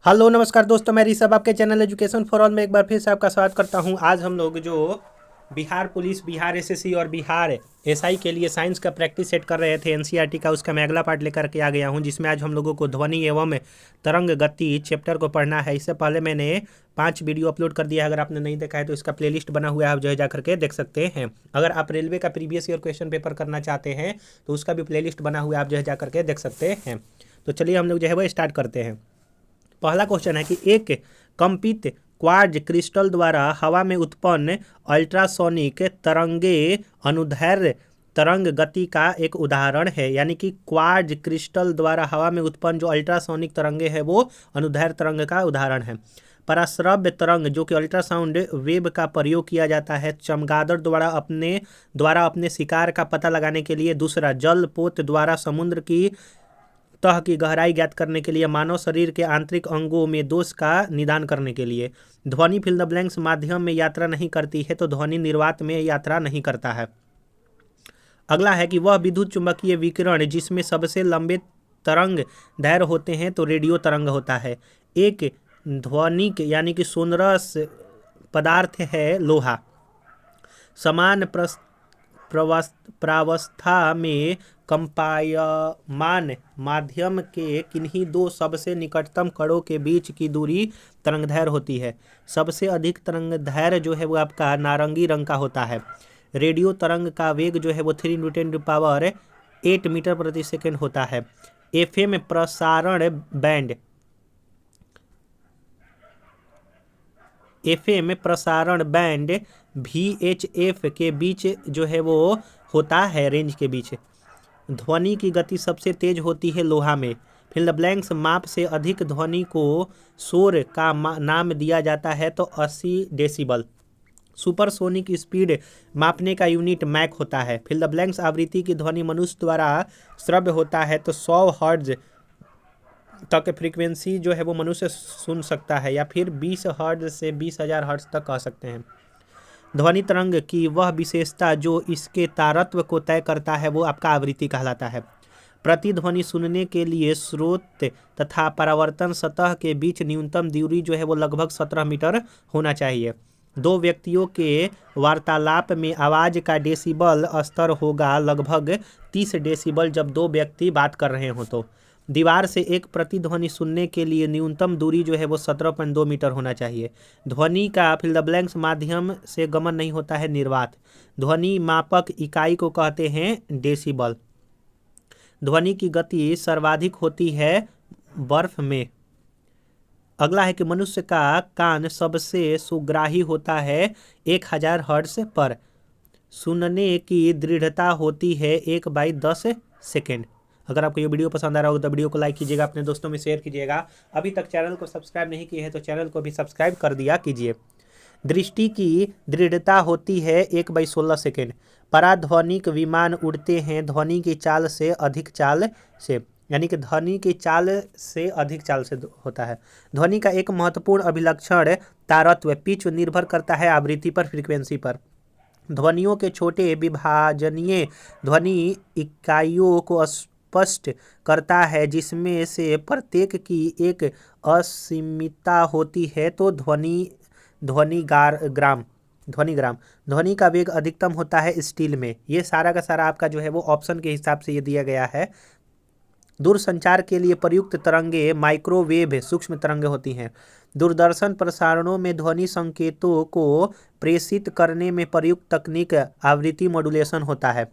Hello नमस्कार दोस्तों, मैं ऋषभ आपके चैनल एजुकेशन फॉर ऑल में एक बार फिर से आपका स्वागत करता हूं। आज हम लोग जो बिहार पुलिस, बिहार एसएससी और बिहार एसआई के लिए साइंस का प्रैक्टिस सेट कर रहे थे एनसीईआरटी का, उसका मैं अगला पार्ट लेकर के आ गया हूं, जिसमें आज हम लोगों को ध्वनि एवं तरंग गति चैप्टर को पढ़ना है। इससे पहले मैंने 5 वीडियो अपलोड कर दिया है। अगर आपने नहीं देखा है तो इसका प्लेलिस्ट बना हुआ है, आप जो है जा करके देख सकते हैं। अगर आप रेलवे का प्रीवियस ईयर क्वेश्चन पेपर करना चाहते हैं तो उसका भी प्लेलिस्ट बना हुआ है, आप जो है जा करके देख सकते हैं। तो चलिए हम लोग जो है वो स्टार्ट करते हैं। पहला क्वेश्चन है कि एक कंपित क्वार्ज क्रिस्टल द्वारा हवा में उत्पन्न अल्ट्रासोनिक तरंगे अनुदैर्ध्य तरंग गति का एक उदाहरण है। यानी कि क्वार्ज क्रिस्टल द्वारा हवा में उत्पन्न जो अल्ट्रासोनिक तरंगे हैं वो अनुदैर्ध्य तरंग का उदाहरण है। पराश्रव्य तरंग जो कि अल्ट्रासाउंड वेव का प्रयोग किया जाता है चमगादड़ द्वारा अपने शिकार का पता लगाने के लिए। दूसरा, जल पोत द्वारा समुद्र की तह की गहराई ज्ञात करने के लिए। मानव शरीर के आंतरिक अंगों में दोष का निदान करने के लिए। ध्वनि फिल द ब्लैंक्स माध्यम में यात्रा नहीं करती है तो ध्वनि निर्वात में यात्रा नहीं करता है। अगला है कि वह विद्युत चुंबकीय विकिरण जिसमें सबसे लंबे तरंग दैर्घ्य होते हैं तो रेडियो तरंग होता है। एक ध्वनिक यानी कि सोनरस पदार्थ है लोहा। समान प्रावस्था में कंपायमान माध्यम के किन्हीं दो सबसे निकटतम कणों के बीच की दूरी तरंगदैर्घ्य होती है। सबसे अधिक तरंगदैर्घ्य जो है वो आपका नारंगी रंग का होता है। रेडियो तरंग का वेग जो है वो 3 × 10⁸ मीटर प्रति सेकेंड होता है। एफएम प्रसारण बैंड VHF के बीच जो है वो होता है, रेंज के बीच। ध्वनि की गति सबसे तेज होती है लोहा में। फिल द ब्लैंक्स माप से अधिक ध्वनि को शोर का नाम दिया जाता है तो 80 डेसिबल। सुपरसोनिक स्पीड मापने का यूनिट मैक होता है। फिल द ब्लैंक्स आवृत्ति की ध्वनि मनुष्य द्वारा श्रव्य होता है तो 100 हर्ट्ज तक फ्रीक्वेंसी जो है वो मनुष्य सुन सकता है, या फिर 20 हर्ट्ज से 20,000 हर्ट्ज तक कह सकते हैं। ध्वनि तरंग की वह विशेषता जो इसके तारत्व को तय करता है वो आपका आवृत्ति कहलाता है। प्रतिध्वनि सुनने के लिए स्रोत तथा परावर्तन सतह के बीच न्यूनतम दूरी जो है वो लगभग 17 मीटर होना चाहिए। दो व्यक्तियों के वार्तालाप में आवाज़ का डेसिबल स्तर होगा लगभग 30 डेसिबल जब दो व्यक्ति बात कर रहे हों तो। दीवार से एक प्रतिध्वनि सुनने के लिए न्यूनतम दूरी जो है वो 17.2 मीटर होना चाहिए। ध्वनि का फिल द ब्लैंक्स माध्यम से गमन नहीं होता है निर्वात। ध्वनि मापक इकाई को कहते हैं डेसिबल। ध्वनि की गति सर्वाधिक होती है बर्फ में। अगला है कि मनुष्य का कान सबसे सुग्राही होता है 1000 हर्ट्ज पर। सुनने की दृढ़ता होती है 1/10 सेकेंड। अगर आपको ये वीडियो पसंद आ रहा हो तो वीडियो को लाइक कीजिएगा, अपने दोस्तों में शेयर कीजिएगा। अभी तक चैनल को सब्सक्राइब नहीं किए हैं तो चैनल को भी सब्सक्राइब कर दिया कीजिए। दृष्टि की दृढ़ता होती है 1/16 सेकेंड। पराध्वनिक विमान उड़ते हैं ध्वनि की चाल से अधिक चाल से, यानी कि ध्वनि की चाल से अधिक चाल से होता है। ध्वनि का एक महत्वपूर्ण अभिलक्षण तारत्व पिच निर्भर करता है आवृत्ति पर, फ्रीक्वेंसी पर। ध्वनियों के छोटे विभाजनीय ध्वनि इकाइयों को स्पष्ट करता है जिसमें से प्रत्येक की एक असीमितता होती है तो ध्वनिग्राम। ध्वनि का वेग अधिकतम होता है स्टील में। ये सारा का सारा आपका जो है वो ऑप्शन के हिसाब से ये दिया गया है। दूरसंचार के लिए प्रयुक्त तरंगे माइक्रोवेव सूक्ष्म तरंगे होती हैं। दूरदर्शन प्रसारणों में ध्वनि संकेतों को प्रेषित करने में प्रयुक्त तकनीक आवृत्ति मॉड्यूलेशन होता है,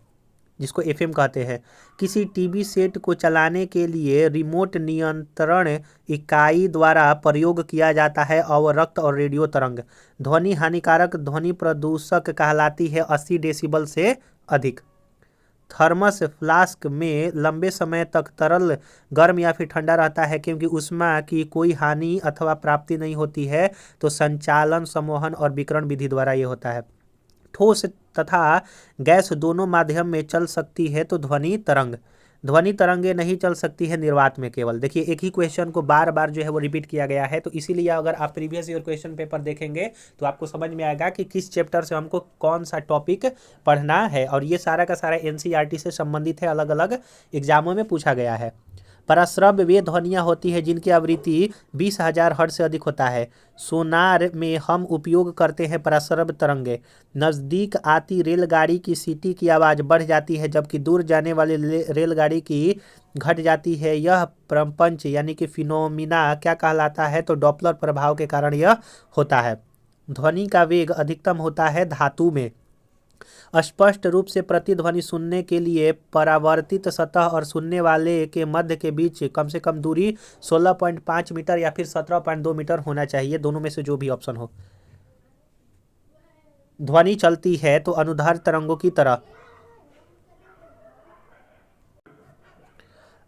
जिसको एफएम कहते हैं। किसी टीवी सेट को चलाने के लिए रिमोट नियंत्रण इकाई द्वारा प्रयोग किया जाता है अवरक्त और रेडियो तरंग। ध्वनि हानिकारक ध्वनि प्रदूषक कहलाती है 80 डेसिबल से अधिक। थर्मस फ्लास्क में लंबे समय तक तरल गर्म या फिर ठंडा रहता है क्योंकि ऊष्मा की कोई हानि अथवा प्राप्ति नहीं होती है तो संचालन, संवहन और विकिरण विधि द्वारा ये होता है। ठोस तथा गैस दोनों माध्यम में चल सकती है तो ध्वनि तरंगे नहीं चल सकती है निर्वात में केवल। देखिए एक ही क्वेश्चन को बार बार जो है वो रिपीट किया गया है, तो इसीलिए अगर आप प्रीवियस ईयर क्वेश्चन पेपर देखेंगे तो आपको समझ में आएगा कि किस चैप्टर से हमको कौन सा टॉपिक पढ़ना है। और ये सारा का सारा एनसीईआरटी से संबंधित है, अलग अलग एग्जामों में पूछा गया है। पराश्रव्य वे ध्वनियाँ होती है जिनकी आवृत्ति 20,000 हर्ट्ज से अधिक होता है। सोनार में हम उपयोग करते हैं पराश्रव्य तरंगे। नज़दीक आती रेलगाड़ी की सीटी की आवाज़ बढ़ जाती है जबकि दूर जाने वाली रेलगाड़ी की घट जाती है। यह प्रपंच यानी कि फिनोमिना क्या कहलाता है? तो डॉप्लर प्रभाव के कारण यह होता है। ध्वनि का वेग अधिकतम होता है धातु में। स्पष्ट रूप से प्रतिध्वनि सुनने के लिए परावर्तित सतह और सुनने वाले के मध्य के बीच कम से कम दूरी 16.5 मीटर या फिर 17.2 मीटर होना चाहिए, दोनों में से जो भी ऑप्शन हो। ध्वनि चलती है तो अनुदैर्ध्य तरंगों की तरह।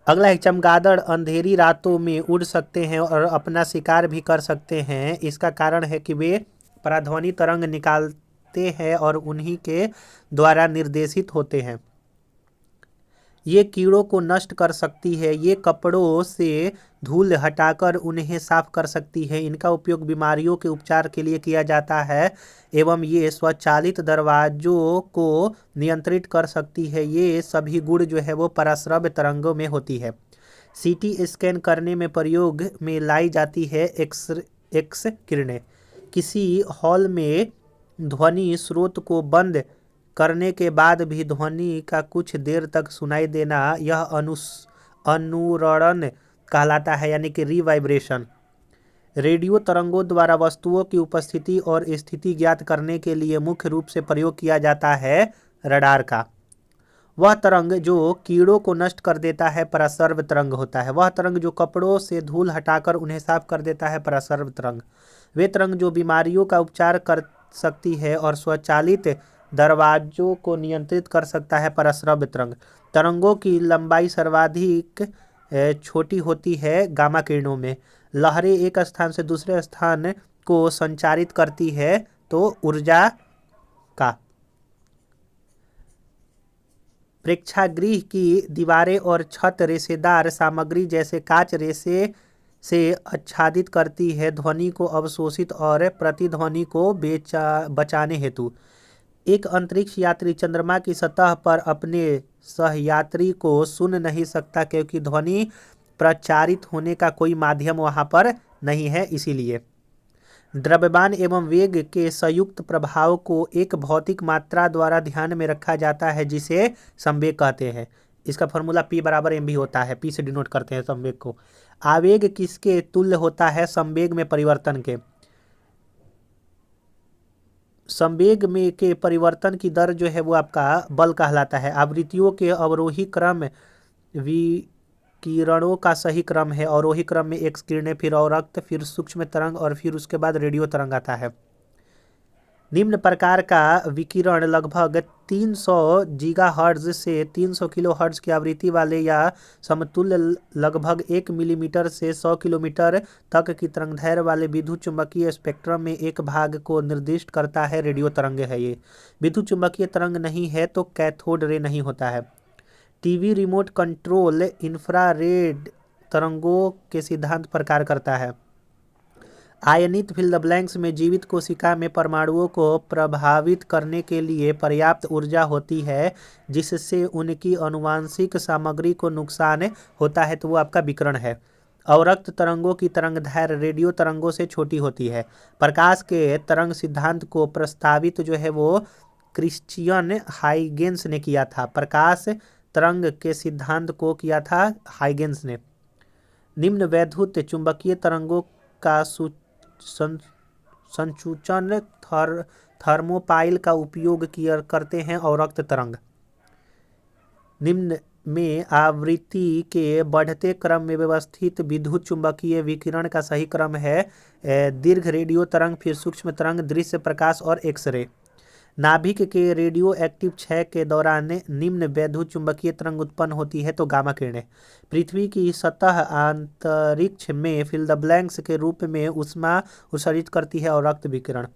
अगला है, चमगादड़ अंधेरी रातों में उड़ सकते हैं और अपना शिकार भी कर सकते हैं। इसका कारण है कि वे पराध्वनि तरंग निकालते हैं और उन्हीं के द्वारा निर्देशित होते हैं। ये कीड़ों को नष्ट कर सकती है। ये कपड़ों से धूल हटाकर उन्हें साफ कर सकती है। इनका उपयोग बीमारियों के उपचार के लिए किया जाता है एवं ये स्वचालित दरवाजों को नियंत्रित कर सकती है। ये सभी गुण जो है वो पराश्रव्य तरंगों में होती है। सीटी स्कैन करने में प्रयोग में लाई जाती है एक्स किरणें। किसी हॉल में ध्वनि स्रोत को बंद करने के बाद भी ध्वनि का कुछ देर तक सुनाई देना, यह अनुरणन कहलाता है, यानी कि रीवाइब्रेशन। रेडियो तरंगों द्वारा वस्तुओं की उपस्थिति और स्थिति ज्ञात करने के लिए मुख्य रूप से प्रयोग किया जाता है रडार का। वह तरंग जो कीड़ों को नष्ट कर देता है पराश्रव्य तरंग होता है। वह तरंग जो कपड़ों से धूल हटाकर उन्हें साफ कर देता है पराश्रव्य तरंग। वे तरंग जो बीमारियों का उपचार कर सकती है और स्वचालित दरवाजों को नियंत्रित कर सकता है पराश्रव्य तरंग। तरंगों की लंबाई सर्वाधिक छोटी होती है गामा किरणों में। लहरें एक स्थान से दूसरे स्थान को संचारित करती है तो ऊर्जा का। प्रेक्षागृह की दीवारें और छत रेशेदार सामग्री जैसे कांच रेशे से आच्छादित करती है, ध्वनि को अवशोषित और प्रतिध्वनि को बचाने हेतु। एक अंतरिक्ष यात्री चंद्रमा की सतह पर अपने सहयात्री को सुन नहीं सकता क्योंकि ध्वनि प्रचारित होने का कोई माध्यम वहां पर नहीं है। इसीलिए द्रव्यमान एवं वेग के संयुक्त प्रभाव को एक भौतिक मात्रा द्वारा ध्यान में रखा जाता है जिसे संवेग कहते हैं। इसका फॉर्मूला P बराबर mv होता है। P से डिनोट करते हैं संवेग को। आवेग किसके तुल्य होता है? संवेग में परिवर्तन के। संवेग में के परिवर्तन की दर जो है वो आपका बल कहलाता है। आवृत्तियों के अवरोही क्रम विकिरणों का सही क्रम है। अवरोही क्रम में एक्स किरणें, फिर अवरक्त, फिर सूक्ष्म तरंग और फिर उसके बाद रेडियो तरंग आता है। निम्न प्रकार का विकिरण लगभग 300 गीगाहर्ट्ज से 300 किलोहर्ट्ज की आवृत्ति वाले या समतुल्य लगभग 1 मिलीमीटर से 100 किलोमीटर तक की तरंगदैर्घ्य वाले विद्युत चुम्बकीय स्पेक्ट्रम में एक भाग को निर्दिष्ट करता है। रेडियो तरंग है ये। विद्युत चुम्बकीय तरंग नहीं है तो कैथोड रे नहीं होता है। टीवी रिमोट कंट्रोल इंफ्रारेड तरंगों के सिद्धांत प्रकार करता है। आयनित फिल द ब्लैंक्स में जीवित कोशिका में परमाणुओं को प्रभावित करने के लिए पर्याप्त ऊर्जा होती है जिससे उनकी आनुवांशिक सामग्री को नुकसान होता है, तो वो आपका विकिरण है। अवरक्त तरंगों की तरंगदैर्घ्य रेडियो तरंगों से छोटी होती है। प्रकाश के तरंग सिद्धांत को प्रस्तावित जो है वो क्रिश्चियन हाइगेंस ने किया था। प्रकाश तरंग के सिद्धांत को किया था हाइगेंस ने। निम्न वैद्युत चुंबकीय तरंगों का संसूचन थर्मोपाइल का उपयोग करते हैं। अवरक्त तरंग निम्न में आवृत्ति के बढ़ते क्रम में व्यवस्थित विद्युत चुंबकीय विकिरण का सही क्रम है। दीर्घ रेडियो तरंग, फिर सूक्ष्म तरंग, दृश्य प्रकाश और एक्सरे। नाभिक के रेडियो एक्टिव क्षय के दौरान निम्न वैद्युत चुंबकीय तरंग उत्पन्न होती है तो गामा किरणें। पृथ्वी की सतह अंतरिक्ष में फिल द ब्लैंक्स के रूप में ऊष्मा उत्सर्जित करती है और रक्त विकिरण।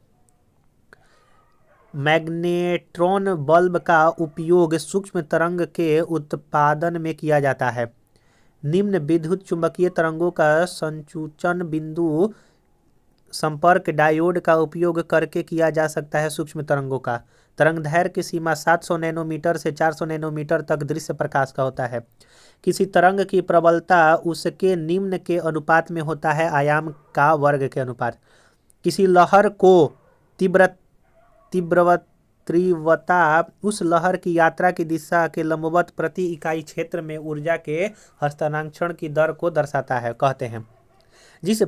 मैग्नेट्रॉन बल्ब का उपयोग सूक्ष्म तरंग के उत्पादन में किया जाता है। निम्न विद्युत चुंबकीय तरंगों का संसूचन बिंदु संपर्क डायोड का उपयोग करके किया जा सकता है। सूक्ष्म तरंगों का तरंगदैर्घ्य की सीमा 700 नैनोमीटर से 400 नैनोमीटर तक दृश्य प्रकाश का होता है। किसी तरंग की प्रबलता उसके निम्न के अनुपात में होता है, आयाम का वर्ग के अनुपात। किसी लहर को तीव्रता उस लहर की यात्रा की दिशा के लंबवत प्रति इकाई क्षेत्र में ऊर्जा के हस्तांतरण की दर को दर्शाता है, कहते हैं। जिस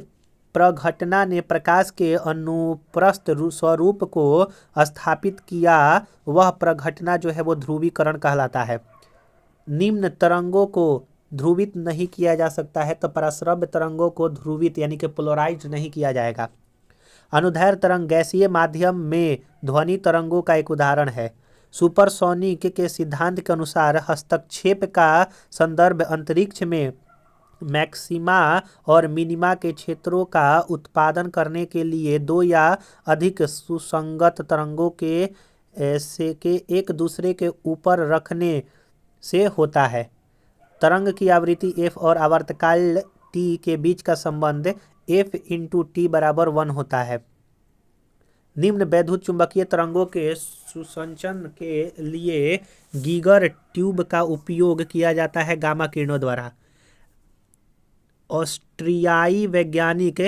प्रघटना ने प्रकाश के अनुप्रस्थ स्वरूप को स्थापित किया वह प्रघटना जो है वो ध्रुवीकरण कहलाता है। निम्न तरंगों को ध्रुवित नहीं किया जा सकता है तो पराश्रव्य तरंगों को ध्रुवित यानी कि पोलराइज्ड नहीं किया जाएगा। अनुदैर्घ्य तरंग गैसीय माध्यम में ध्वनि तरंगों का एक उदाहरण है। सुपरसोनिक के सिद्धांत के अनुसार हस्तक्षेप का संदर्भ अंतरिक्ष में मैक्सिमा और मिनिमा के क्षेत्रों का उत्पादन करने के लिए दो या अधिक सुसंगत तरंगों के एक दूसरे के ऊपर रखने से होता है। तरंग की आवृत्ति f और आवर्तकाल t के बीच का संबंध f × t = 1 होता है। निम्न वैद्युत चुंबकीय तरंगों के सुसंचन के लिए गीगर ट्यूब का उपयोग किया जाता है गामा किरणों द्वारा। ऑस्ट्रियाई वैज्ञानिक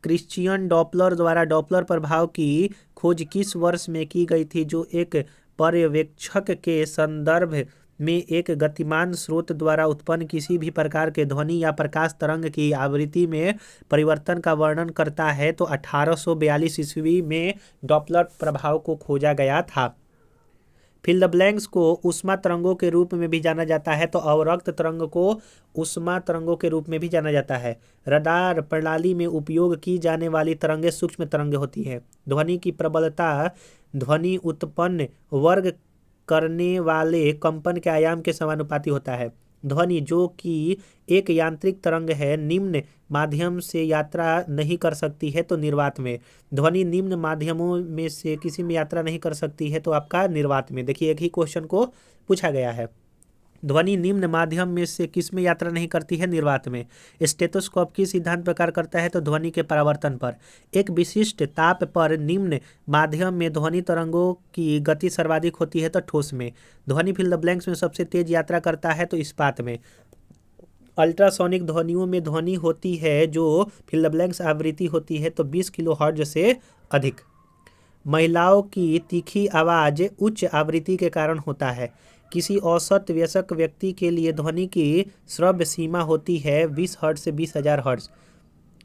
क्रिश्चियन डॉपलर द्वारा डॉपलर प्रभाव की खोज किस वर्ष में की गई थी, जो एक पर्यवेक्षक के संदर्भ में एक गतिमान स्रोत द्वारा उत्पन्न किसी भी प्रकार के ध्वनि या प्रकाश तरंग की आवृत्ति में परिवर्तन का वर्णन करता है। तो 1842 ईस्वी में डॉपलर प्रभाव को खोजा गया था। फिल द ब्लैंक्स को ऊष्मा तरंगों के रूप में भी जाना जाता है, तो अवरक्त तरंग को ऊष्मा तरंगों के रूप में भी जाना जाता है। रडार प्रणाली में उपयोग की जाने वाली तरंगें सूक्ष्म तरंगें होती हैं। ध्वनि की प्रबलता ध्वनि उत्पन्न वर्ग करने वाले कंपन के आयाम के समानुपाती होता है। ध्वनि जो कि एक यांत्रिक तरंग है निम्न माध्यम से यात्रा नहीं कर सकती है तो निर्वात में। ध्वनि निम्न माध्यमों में से किसी में यात्रा नहीं कर सकती है तो आपका निर्वात में। देखिए एक ही क्वेश्चन को पूछा गया है। ध्वनि निम्न माध्यम में से किस में यात्रा नहीं करती है, निर्वात में। स्टेथोस्कोप की सिद्धांत प्रकार करता है तो ध्वनि के परावर्तन पर। एक विशिष्ट ताप पर निम्न माध्यम में ध्वनि तरंगों की गति सर्वाधिक होती है तो ठोस में। ध्वनि फिल द ब्लैंक्स में सबसे तेज यात्रा करता है तो इस्पात में। अल्ट्रासोनिक ध्वनियों में ध्वनि होती है जो फिल द ब्लैंक्स आवृत्ति होती है तो 20 किलोहर्ट्ज से अधिक। महिलाओं की तीखी आवाज़ उच्च आवृत्ति के कारण होता है। किसी औसत वयस्क व्यक्ति के लिए ध्वनि की श्रव्य सीमा होती है 20 हर्ट्ज से 20,000 हर्ट्ज।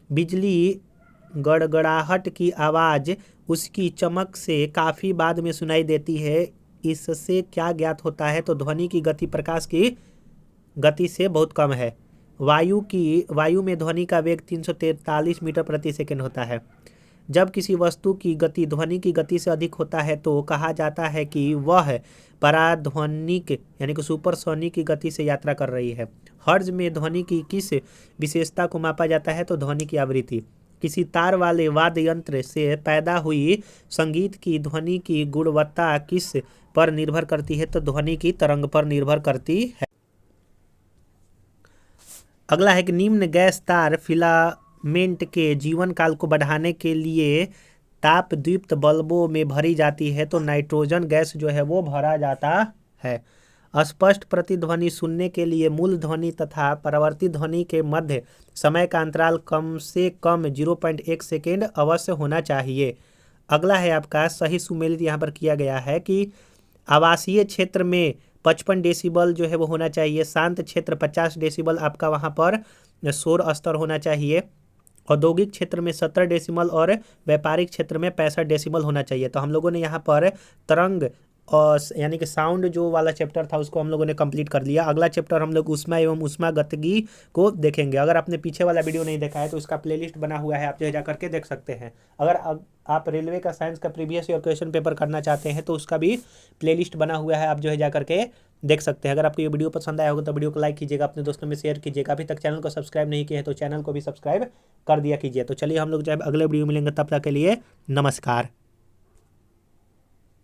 बिजली गड़गड़ाहट की आवाज़ उसकी चमक से काफ़ी बाद में सुनाई देती है। इससे क्या ज्ञात होता है, तो ध्वनि की गति प्रकाश की गति से बहुत कम है। वायु में ध्वनि का वेग 343 मीटर प्रति सेकंड होता है। जब किसी वस्तु की गति ध्वनि की गति से अधिक होता है तो कहा जाता है कि वह पराध्वनिक यानी कि सुपरसोनिक की गति से यात्रा कर रही है। हर्ट्ज में ध्वनि की किस विशेषता को मापा जाता है, तो ध्वनि की आवृत्ति। किसी तार वाले वाद्य यंत्र से पैदा हुई संगीत की ध्वनि की गुणवत्ता किस पर निर्भर करती है, तो ध्वनि की तरंग पर निर्भर करती है। अगला है कि निम्न गैस तार फिलामेंट के जीवन काल को बढ़ाने के लिए ताप दीप्त बल्बों में भरी जाती है, तो नाइट्रोजन गैस जो है वो भरा जाता है। स्पष्ट प्रतिध्वनि सुनने के लिए मूल ध्वनि तथा परावर्ती ध्वनि के मध्य समय का अंतराल कम से कम 0.1 सेकेंड अवश्य होना चाहिए। अगला है आपका सही सुमेलित यहाँ पर किया गया है कि आवासीय क्षेत्र में 55 डेसिबल जो है वो होना चाहिए। शांत क्षेत्र 50 डेसिबल आपका वहाँ पर शोर स्तर होना चाहिए। औद्योगिक क्षेत्र में 17 डेसिबल और व्यापारिक क्षेत्र में 65 डेसिबल होना चाहिए। तो हम लोगों ने यहाँ पर तरंग और यानी कि साउंड जो वाला चैप्टर था उसको हम लोगों ने कंप्लीट कर लिया। अगला चैप्टर हम लोग ऊष्मा एवं ऊष्मागतिकी को देखेंगे। अगर आपने पीछे वाला वीडियो नहीं देखा है तो इसका प्लेलिस्ट बना हुआ है, आप जो जा करके देख सकते हैं। अगर आप रेलवे का साइंस का प्रीवियस ईयर क्वेश्चन पेपर करना चाहते हैं तो उसका भी प्लेलिस्ट बना हुआ है, आप जो है जा करके देख सकते हैं। अगर आपको ये वीडियो पसंद आया होगा तो वीडियो को लाइक कीजिएगा, अपने दोस्तों में शेयर कीजिएगा। अभी तक चैनल को सब्सक्राइब नहीं किया है तो चैनल को भी सब्सक्राइब कर दिया कीजिए। तो चलिए हम लोग जो है अगले वीडियो मिलेंगे, तब तक के लिए नमस्कार।